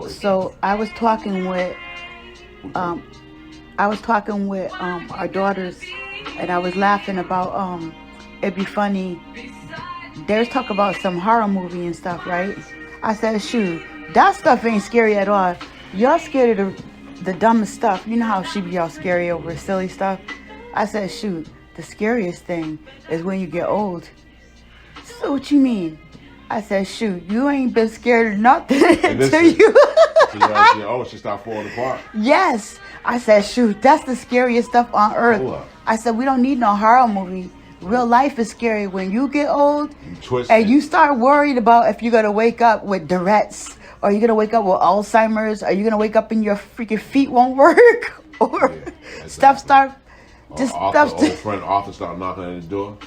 So I was talking with our daughters, and I was laughing about it'd be funny. There's talk about some horror movie and stuff, right? I said, shoot, that stuff ain't scary at all. Y'all scared of the dumbest stuff. You know how she be all scary over silly stuff. I said, shoot, the scariest thing is when you get old. So what you mean? I said, shoot, you ain't been scared of nothing until you... Oh, she stopped falling apart. Yes. I said, shoot, that's the scariest stuff on earth. I said, we don't need no horror movie. Real life is scary. When you get old and you start worried about if you're going to wake up with Tourette's, or you're going to wake up with Alzheimer's, or you're going to wake up and your freaking feet won't work, or stuff start... Old friend Arthur start knocking at the door.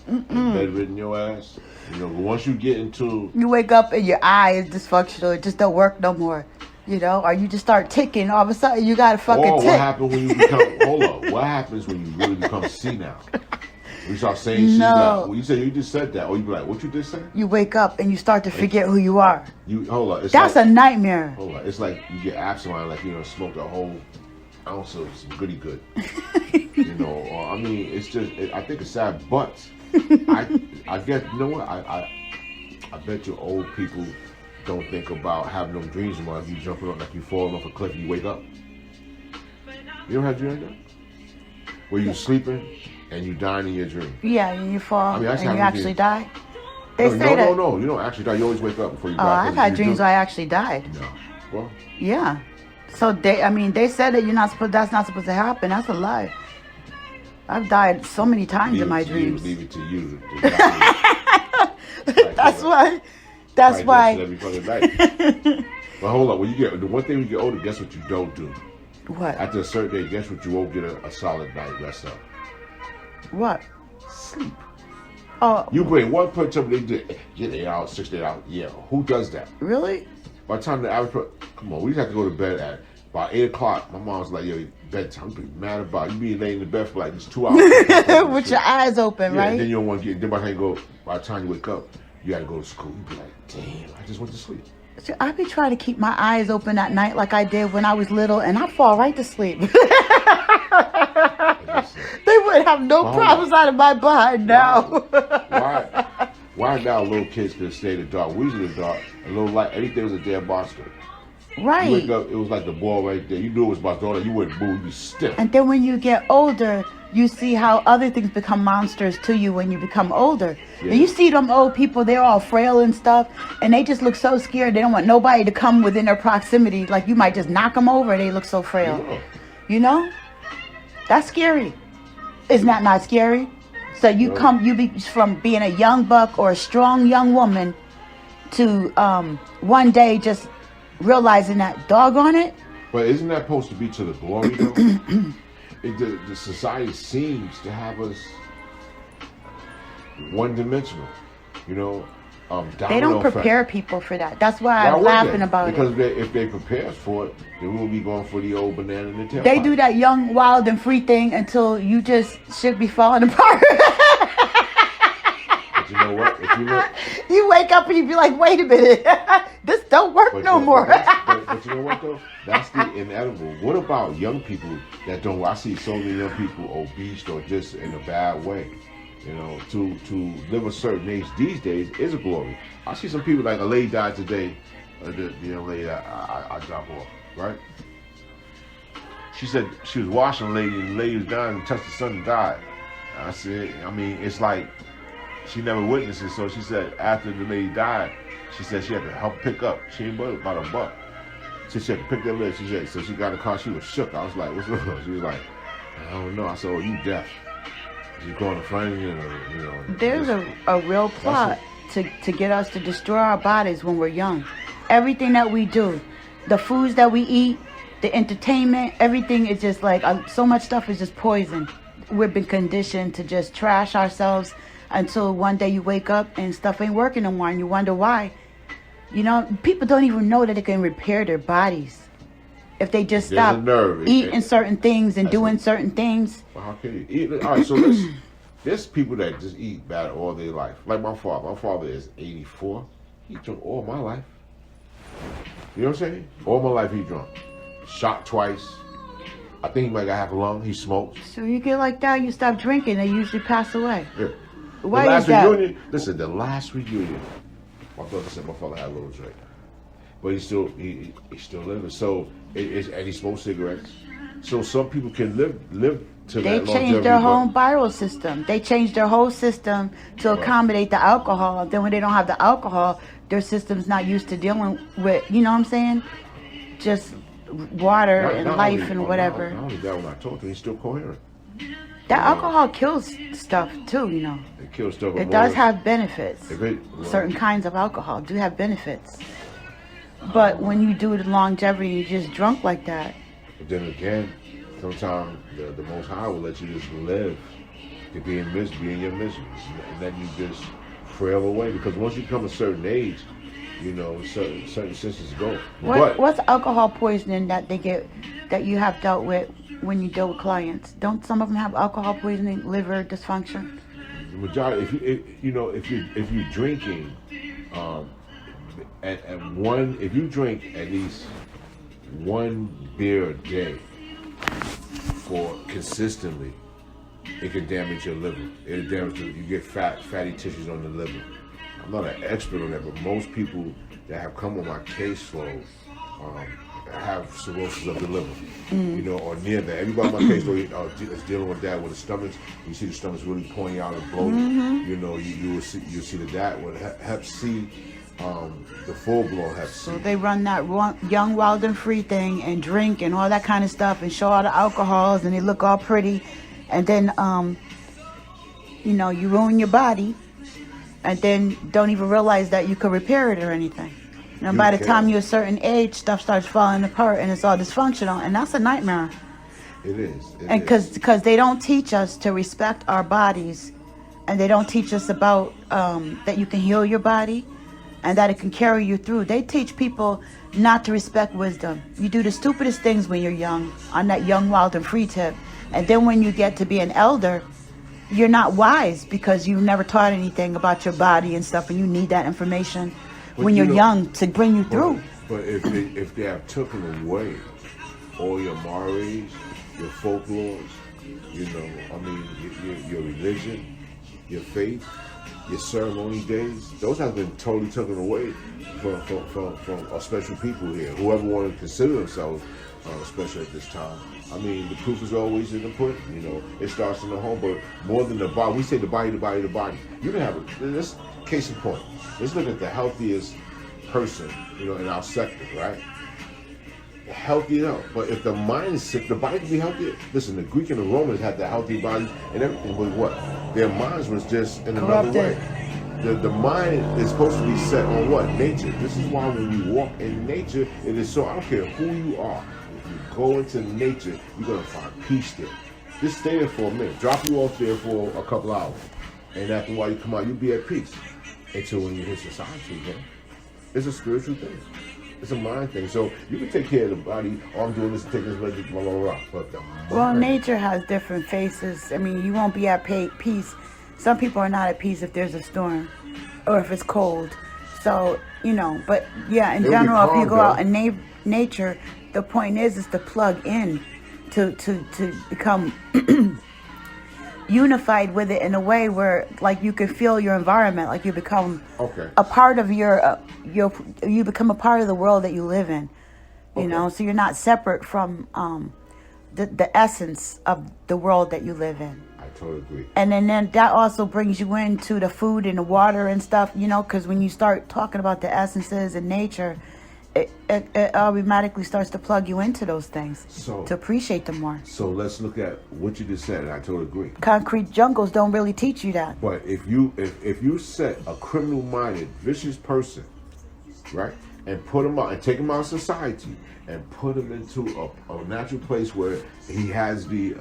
Bedridden your ass. You know, but once you get into... You wake up and your eye is dysfunctional. It just don't work no more. You know? Or you just start ticking. All of a sudden, you got to fucking tick. What happens when you become... Hold up. What happens when you really become senile? When you start saying shit like... You just said that. Or you be like, what you just said? You wake up and you start to forget who you are. Hold up. That's a nightmare. Hold up. It's like you get absent, like, you know, smoked a whole ounce of some goody good. You know, or, I mean, it's just... I think it's sad, but... I guess, you know what? I bet you old people don't think about having them dreams about you jumping up, like you falling off a cliff and you wake up. You don't have dreams like that? Where you sleeping and you dying in your dream. Yeah, and you fall and you actually die. They say that. No, you don't actually die. You always wake up before you die. Oh, I've had dreams where I actually died. No. Well. Yeah. So they said that that's not supposed to happen. That's a lie. I've died so many times in my dreams. Leave it to you. That's why. Every fucking night. But hold on, the one thing when you get older, guess what you don't do? What? After a certain day, guess what you won't get a solid night rest of? What? Sleep. Oh. You bring one person, they get 8 hours, 6 to 8 hours. Yeah, who does that? Really? By the time the average person, come on, we just have to go to bed at about 8 o'clock. My mom's like, yo, bedtime. I'm pretty mad about it. You be laying in the bed for like just 2 hours. With your eyes open, right? And then you don't want to get, then by the time you wake up, you got to go to school. You be like, damn, I just went to sleep. So I be trying to keep my eyes open at night like I did when I was little, and I fall right to sleep. They would have no problems out of my behind now. Why now little kids could stay in the dark? We was in the dark, a little light, everything was a damn monster. Right. You wake up, it was like the ball right there. You knew it was my daughter. You wouldn't move. You'd be stiff. And then when you get older, you see how other things become monsters to you when you become older. Yeah. And you see them old people, they're all frail and stuff, and they just look so scared. They don't want nobody to come within their proximity. Like you might just knock them over. They look so frail. Yeah. You know? That's scary. Isn't that not scary? So you be from being a young buck or a strong young woman to one day just realizing that, doggone it. But isn't that supposed to be to the glory though? The society seems to have us one-dimensional, you know. They don't prepare people for that. That's why I'm laughing about it. Because if they prepare for it, then we'll be going for the old banana in the tailpipe. They do that young, wild, and free thing until you just should be falling apart. But you know what? If you look, you wake up and you be like, wait a minute, this don't work no more. But you know what though? That's the inedible. What about young people that don't? I see so many young people obese or just in a bad way. You know, to live a certain age these days is a glory. I see some people like a lady died today. The young lady I drop off, right? She said she was washing a lady and the lady was dying and touched the sun and died. I said, I mean, it's like she never witnessed it. So she said after the lady died, she said she had to help pick up. She ain't but about a buck. So she had to pick that lid. She said, so she got in the car. She was shook. I was like, what's wrong? She was like, I don't know. I said, oh, you deaf. You going to find you know. There's a real plot to get us to destroy our bodies when we're young. Everything that we do, the foods that we eat, the entertainment, everything is just like so much stuff is just poison. We've been conditioned to just trash ourselves until one day you wake up and stuff ain't working no more and you wonder why. You know, people don't even know that they can repair their bodies if they just stop eating certain things and doing certain things. Well, how can you eat? All right, so there's people that just eat bad all their life. Like my father. My father is 84. He drunk all my life. You know what I'm saying? All my life he drunk. Shot twice. I think he might got half a lung. He smoked. So you get like that, you stop drinking, they usually pass away. Yeah. Why the last is that? reunion, listen, the last reunion, my brother said my father had a little drink. But he's still living. So and he smokes cigarettes. So some people can live to They that longevity. changed their whole viral system. They changed their whole system to accommodate the alcohol. Then when they don't have the alcohol, their system's not used to dealing with, you know what I'm saying? Just water and life and whatever. Not only that, when I talk to him, he's still coherent. That alcohol kills stuff too, you know. It kills stuff. It does have benefits. Well, Certain kinds of alcohol do have benefits. But when you do the longevity, you just drunk like that. But then again, sometimes the Most High will let you just live to be in your misery, and then you just frail away. Because once you become a certain age, you know, certain senses go. What's alcohol poisoning that you have dealt with when you deal with clients? Don't some of them have alcohol poisoning, liver dysfunction? The majority, if you're drinking, if you drink at least one beer a day for consistently, it can damage your liver. You get fatty tissues on the liver. I'm not an expert on that, but most people that have come on my caseload have cirrhosis of the liver, you know, or near that. Everybody on my caseload is dealing with that, with the stomachs. You see the stomachs really pointing out and bloating. You know, you see that with Hep C. The full-blown Hep C. So they run that young, wild, and free thing and drink and all that kind of stuff and show all the alcohols and they look all pretty. And then, you know, you ruin your body and then don't even realize that you could repair it or anything. And by the time you're a certain age, stuff starts falling apart and it's all dysfunctional. And that's a nightmare. It is. And because they don't teach us to respect our bodies and they don't teach us about that you can heal your body and that it can carry you through. They teach people not to respect wisdom. You do the stupidest things when you're young, on that young, wild, and free tip. And then when you get to be an elder, you're not wise because you never taught anything about your body and stuff, and you need that information when you're young to bring you through. But if they have taken away all your mores, your folklores, you know, I mean, your religion, your faith, your ceremony days, those have been totally taken away from special people here. Whoever wanted to consider themselves special at this time. I mean, the proof is always in the pudding. You know, it starts in the home, but more than the body. We say the body. You can have this case in point. Let's look at the healthiest person, you know, in our sector, right? Healthy enough, but if the mind is sick, the body can be healthy. Listen, the Greek and the Romans had the healthy body and everything, but what? Their minds was just in another way. The mind is supposed to be set on what? Nature. This is why when we walk in nature, it is so, I don't care who you are, if you go into nature, you're going to find peace there. Just stay there for a minute. Drop you off there for a couple hours. And after a while you come out, you'll be at peace. Until when you hit society, man. It's a spiritual thing. It's a mind thing. So you can take care of the body. Oh, I'm doing this, taking this, blah, blah, blah. But the mind. Well, nature has different faces. I mean, you won't be at peace. Some people are not at peace if there's a storm or if it's cold. So, you know, but yeah, in general, if you go out in nature, the point is to plug in to become unified with it in a way where, like, you can feel your environment, like you become a part of you become a part of the world that you live in, you know, so you're not separate from the essence of the world that you live in. I totally agree. And then that also brings you into the food and the water and stuff, you know, because when you start talking about the essences and nature, it automatically starts to plug you into those things to appreciate them more. So let's look at what you just said, and I totally agree. Concrete jungles don't really teach you that. But if you set a criminal-minded, vicious person, right, and put him out and take him out of society and put him into a natural place where he has the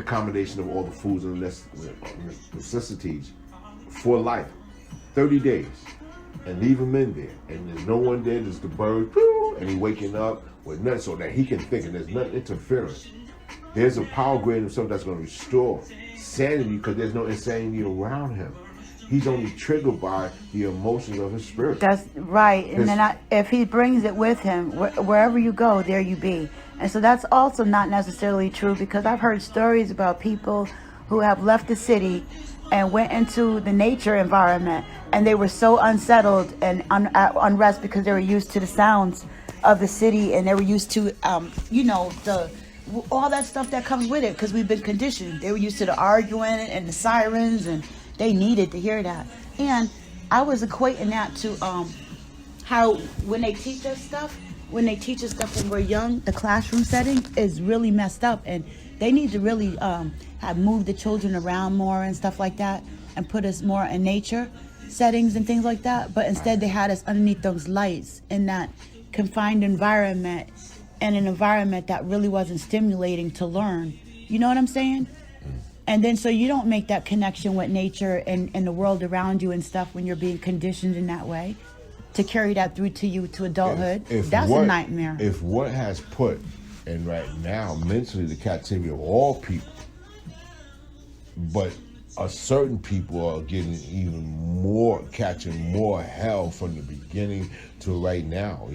combination of all the foods and necessities for life, 30 days. And leave him in there, and there's no one there. There's the bird, and he waking up with nothing, so that he can think, and there's nothing interference. There's a power grid in himself that's going to restore sanity because there's no insanity around him. He's only triggered by the emotions of his spirit. That's right. And His- then if he brings it with him, wherever you go, there you be. And so that's also not necessarily true, because I've heard stories about people who have left the city and went into the nature environment, and they were so unsettled and unrest because they were used to the sounds of the city, and they were used to, all that stuff that comes with it, because we've been conditioned. They were used to the arguing and the sirens, and they needed to hear that. And I was equating that to how when they teach us stuff when we're young, the classroom setting is really messed up, and they need to really have moved the children around more and stuff like that, and put us more in nature settings and things like that. But instead they had us underneath those lights in that confined environment, and an environment that really wasn't stimulating to learn. You know what I'm saying? And then so you don't make that connection with nature and the world around you and stuff when you're being conditioned in that way to carry that through to you to adulthood. That's a nightmare. If what has put, and right now, mentally the captivity of all people, but a certain people are getting even more, catching more hell from the beginning to right now,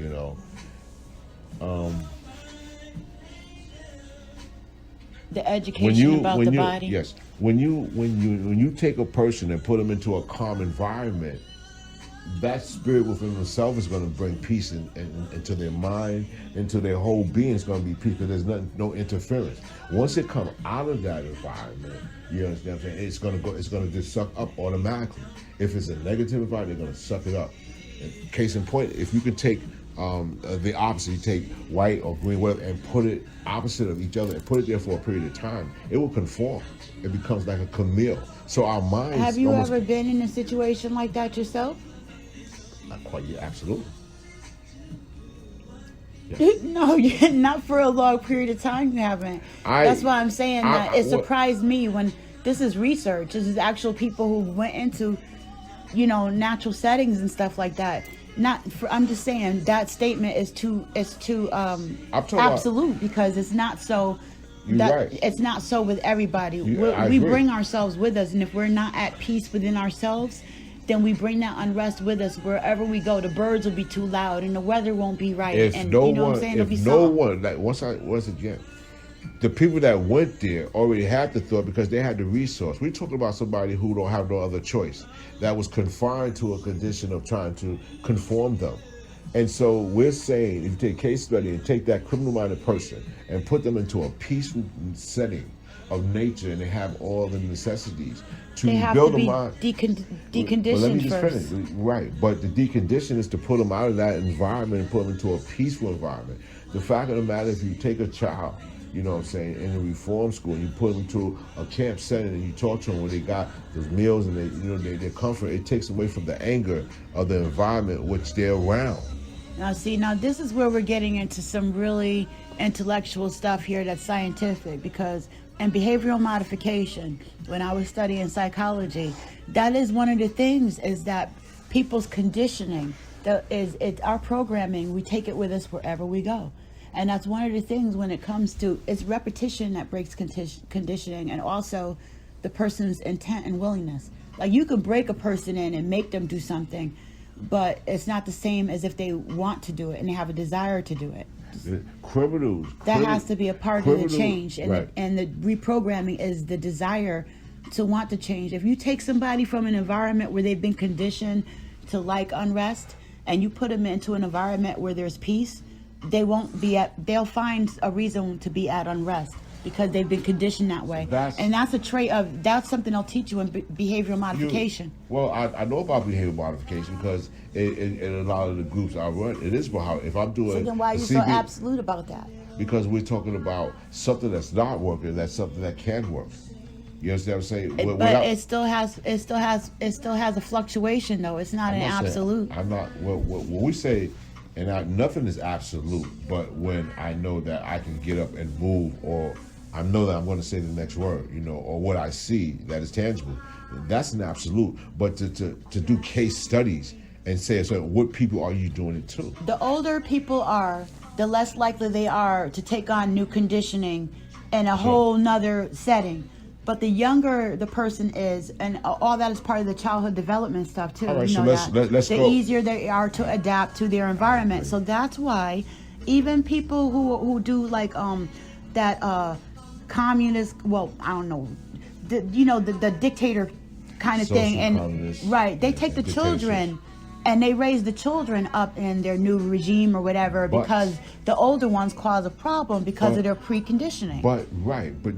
The education about the body. Yes. When you take a person and put them into a calm environment, that spirit within themselves is going to bring peace into their mind, into their whole being. It's going to be peace, because there's no interference. Once it comes out of that environment, you understand what I'm saying? It's going to just suck up automatically. If it's a negative environment, they're going to suck it up. And case in point, if you can take the opposite, you take white or green, whatever, and put it opposite of each other and put it there for a period of time, it will conform. It becomes like a chameleon. So our minds. Have you ever been in a situation like that yourself? Not quite yet, absolutely. No, not for a long period of time. You haven't. That's why I'm saying that it surprised me when this is research. This is actual people who went into, natural settings and stuff like that. I'm just saying that statement is too absolute, because it's not so. Right. It's not so with everybody. We bring ourselves with us, and if we're not at peace within ourselves, then we bring that unrest with us wherever we go. The birds will be too loud, and the weather won't be right. If and no you know one, what I'm saying? if no one, like once again, the people that went there already had the thought because they had the resource. We're talking about somebody who don't have no other choice, that was confined to a condition of trying to conform them. And so we're saying, if you take a case study and take that criminal-minded person and put them into a peaceful setting of nature, and they have all the necessities to build them out. Deconditioned let me just first. finish. Right, but the decondition is to put them out of that environment and put them into a peaceful environment. The fact of the matter, if you take a child, in a reform school, and you put them to a camp setting and you talk to them when they got those meals and their comfort, it takes away from the anger of the environment which they're around. Now this is where we're getting into some really intellectual stuff here that's scientific, because in behavioral modification, when I was studying psychology, that is one of the things, is that people's conditioning, it's our programming, we take it with us wherever we go. And that's one of the things when it comes to, it's repetition that breaks conditioning, and also the person's intent and willingness. Like, you can break a person in and make them do something, but it's not the same as if they want to do it and they have a desire to do it. That has to be a part of the change. And, right. And the reprogramming is the desire to want to change. If you take somebody from an environment where they've been conditioned to like unrest, and you put them into an environment where there's peace, they'll find a reason to be at unrest, because they've been conditioned that way. That's something they'll teach you in behavioral modification. I know about behavioral modification because in a lot of the groups I run, it is about how, if I'm doing. So then why are you so absolute about that? Because we're talking about something that's not working, that's something that can work. You understand what I'm saying? But it still has a fluctuation, though. It's not an absolute. I'm not. When we say, and nothing is absolute, but when I know that I can get up and move, or I know that I'm going to say the next word, or what I see that is tangible, that's an absolute. But to do case studies and say, so what people are you doing it to? The older people are, the less likely they are to take on new conditioning in a whole nother setting. But the younger the person is, and all that is part of the childhood development stuff too. All right, you so know let's the go. easier they are to adapt to their environment. So that's why even people who do like that communist, well, I don't know, the dictator kind of Social thing, and communist, right, they take the dictatorship. children and they raise the children up in their new regime or whatever, But- because the older ones cause a problem because of their preconditioning. But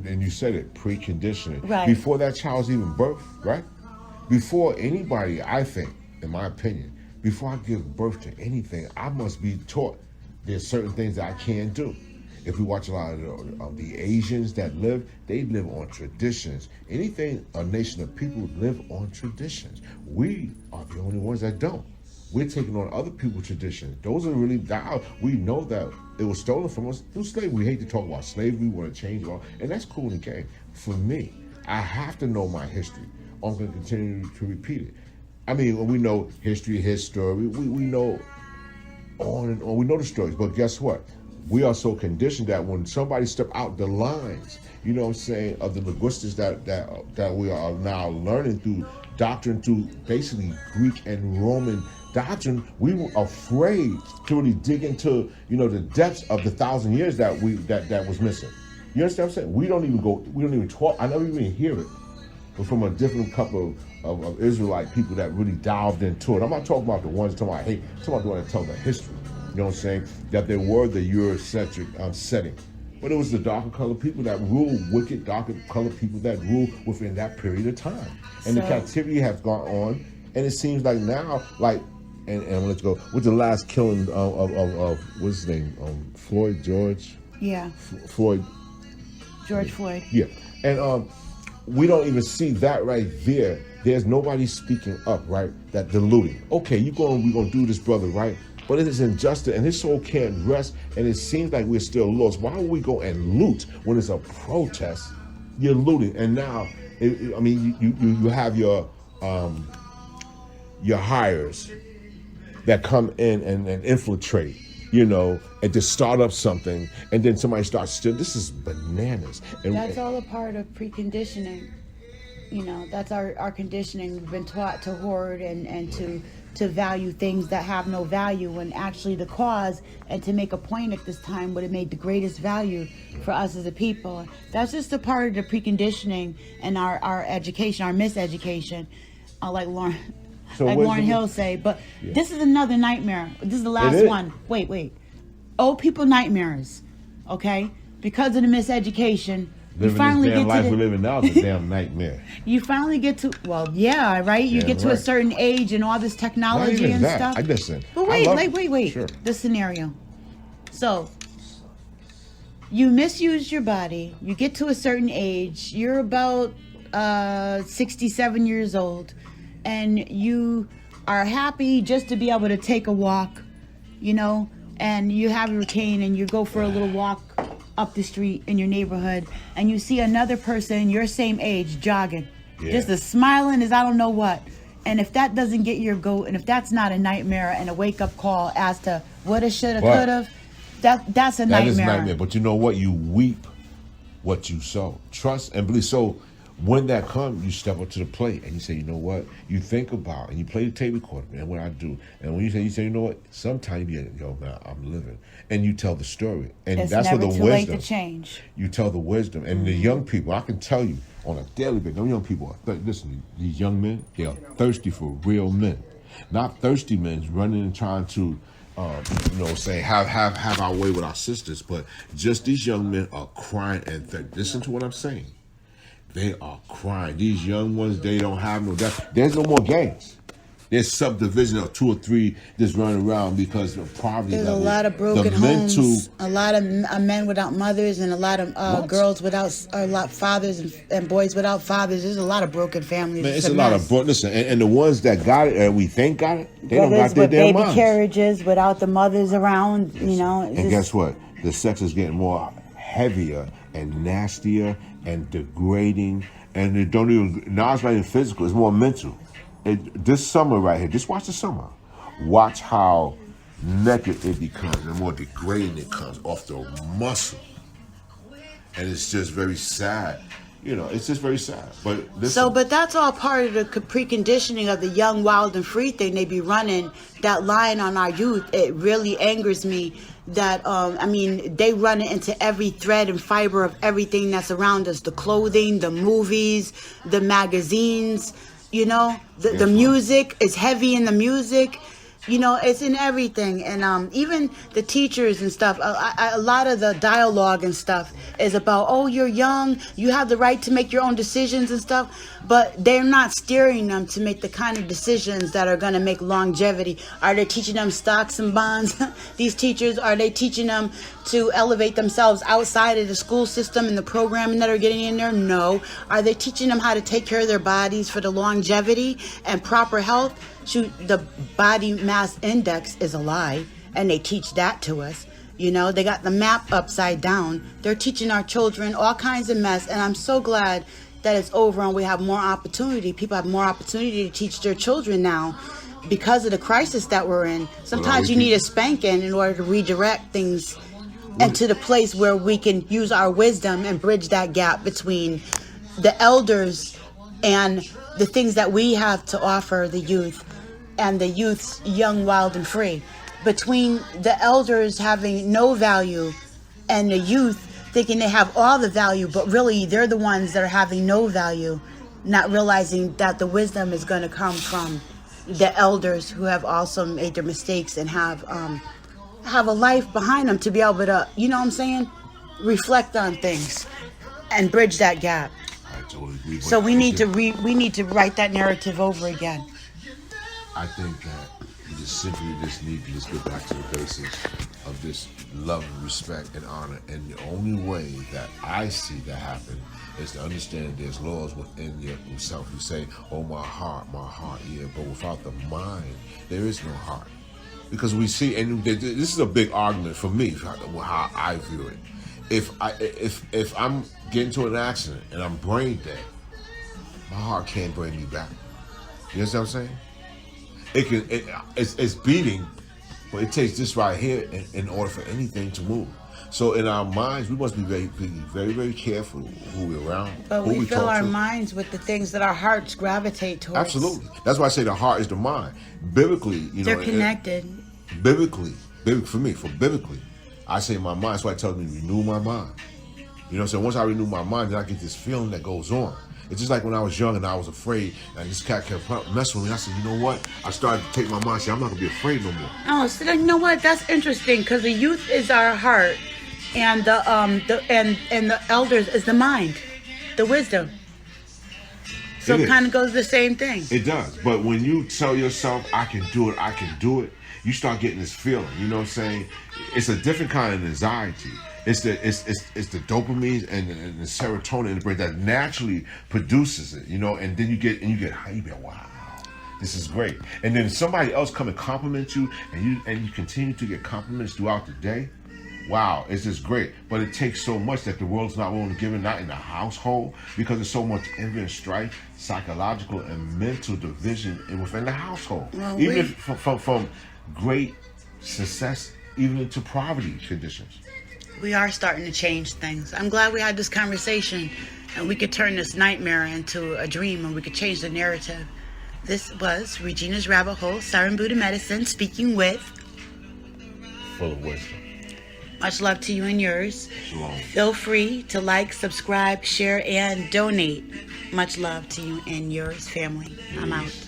and you said it, preconditioning. Right. Before that child's even birth, right? Before anybody, I think, in my opinion, before I give birth to anything, I must be taught there's certain things that I can't do. If we watch a lot of the Asians that live, they live on traditions. Anything, a nation of people live on traditions. We are the only ones that don't. We're taking on other people's traditions. Those are really, we know that it was stolen from us through slavery. We hate to talk about slavery, we want to change it all, and that's cool and okay. For me, I have to know my history, or I'm going to continue to repeat it. I mean, we know history, his story, we know on and on, we know the stories, but guess what? We are so conditioned that when somebody step out the lines, you know what I'm saying, of the linguistics that we are now learning through doctrine, through basically Greek and Roman doctrine, we were afraid to really dig into, the depths of the 1,000 years that was missing. You understand what I'm saying? We don't even talk, I never even hear it. But from a different couple of Israelite people that really dived into it. I'm not talking about the ones I'm talking about the ones that tell the history. You know what I'm saying? That they were the Eurocentric setting. But it was the darker colored people that ruled, wicked darker colored people that ruled within that period of time. And the captivity has gone on, and it seems like now, and let's go with the last killing of what's his name, Floyd George. Yeah. Floyd. George Floyd. Yeah, and we don't even see that right there. There's nobody speaking up, right? That diluting. Okay, we're gonna do this, brother, right? But it is injustice, and his soul can't rest, and it seems like we're still lost. Why would we go and loot when it's a protest? You're looting, and now, you have your hires that come in and infiltrate, and to start up something, and then somebody starts stealing. This is bananas. And that's all a part of preconditioning. That's our conditioning. We've been taught to hoard and to value things that have no value, when actually the cause, and to make a point at this time, would have made the greatest value for us as a people. That's just a part of the preconditioning and our education, our miseducation, like Lauren Hill say. But This is another nightmare. This is the last one. Wait. Old people nightmares, okay? Because of the miseducation. Living this damn life we're living now is a damn nightmare. You finally get to, right? You get to a certain age and all this technology and stuff. Listen. But wait. Sure. The scenario. So, you misuse your body. You get to a certain age. You're about 67 years old. And you are happy just to be able to take a walk, and you have your cane and you go for a little walk up the street in your neighborhood, and you see another person your same age jogging, just as smiling as I don't know what. And if that doesn't get your goat, and if that's not a nightmare and a wake-up call as to what it should have, could have, that's a nightmare. That is a nightmare. But you know what? You weep what you sow. Trust and believe. So when that comes, you step up to the plate and you say, you know what? You think about, and you play the tape recorder, man, what I do. And when you say, you know what? Sometimes man, I'm living. And you tell the story. And it's that's never where the too wisdom. late to change. You tell the wisdom. And the young people, I can tell you on a daily basis, them young people listen, these young men, they are thirsty for real men. Not thirsty men running and trying to say have our way with our sisters, but just these young men are crying and listen to what I'm saying. They are crying. These young ones, they don't have no doubt. There's no more gangs. There's subdivision of 2 or 3 just running around because of poverty. There's a lot of broken homes, a lot of men without mothers, and a lot of girls without, a lot of fathers and boys without fathers. There's a lot of broken families. Man, it's a lot of listen, and the ones that got it, and we think got it, they don't got their damn baby carriages without the mothers around, And guess what? The sex is getting more heavier and nastier and degrading, and it don't even, now it's not even physical, it's more mental. This summer right here, just watch the summer. Watch how naked it becomes and more degrading it comes off the muscle. And it's just very sad. You know, it's just very sad. But listen, So, but that's all part of the preconditioning of the young, wild, and free thing they be running, that line on our youth. It really angers me that, I mean, they run it into every thread and fiber of everything that's around us. The clothing, the movies, the magazines, you know, the music is heavy in the music. You know, it's in everything. And even the teachers and stuff, a lot of the dialogue and stuff is about, oh, you're young, you have the right to make your own decisions and stuff. But they're not steering them to make the kind of decisions that are going to make longevity. Are they teaching them stocks and bonds? These teachers, are they teaching them to elevate themselves outside of the school system and the programming that are getting in there? No. Are they teaching them how to take care of their bodies for the longevity and proper health? Shoot, the body mass index is a lie, and they teach that to us. You know, they got the map upside down. They're teaching our children all kinds of mess, and I'm so glad that it's over and we have more opportunity. People have more opportunity to teach their children now because of the crisis that we're in. Sometimes you need a spanking in order to redirect things into the place where we can use our wisdom and bridge that gap between the elders and the things that we have to offer the youth, and the youth's young, wild, and free. Between the elders having no value and the youth thinking they have all the value, but really they're the ones that are having no value, not realizing that the wisdom is going to come from the elders who have also made their mistakes and have a life behind them to be able to, you know what I'm saying, reflect on things and bridge that gap. I totally agree. So we need to write that narrative over again. I think that we just simply need to just get back to the basics of this love, respect, and honor. And the only way that I see that happen is to understand there's laws within yourself. You say, oh, my heart, yeah, but without the mind, there is no heart. Because we see, and this is a big argument for me, how I view it. If I'm getting into an accident and I'm brain dead, my heart can't bring me back. You understand what I'm saying? It's beating, but it takes this right here in order for anything to move. So in our minds, we must be very, very careful who we're around. But we fill our minds with the things that our hearts gravitate towards. Absolutely. That's why I say the heart is the mind. Biblically, you know, they're connected. Biblically, I say my mind. That's why I tell me to renew my mind. You know what I'm saying? Once I renew my mind, then I get this feeling that goes on. It's just like when I was young and I was afraid, and this cat kept messing with me. I said, you know what? I started to take my mind and say, I'm not going to be afraid no more. Oh, so you know what? That's interesting, because the youth is our heart, and the elders is the mind, the wisdom. So it kind of goes the same thing. It does. But when you tell yourself, I can do it, you start getting this feeling. You know what I'm saying? It's a different kind of anxiety. It's the dopamine and the serotonin in the brain that naturally produces it, you know, and then you get high. You be like, wow, this is great. And then somebody else come and compliment you, and you continue to get compliments throughout the day. Wow, it's just great. But it takes so much that the world's not willing to give it, not in the household, because there's so much envy and strife, psychological and mental division within the household. Well, even from great success, even into poverty conditions. We are starting to change things. I'm glad we had this conversation, and we could turn this nightmare into a dream, and we could change the narrative. This was Regina's Rabbit Hole, Siren Buddha Medicine, speaking with... Full of wisdom. Much love to you and yours. Shalom. Feel free to like, subscribe, share, and donate. Much love to you and yours, family. I'm out.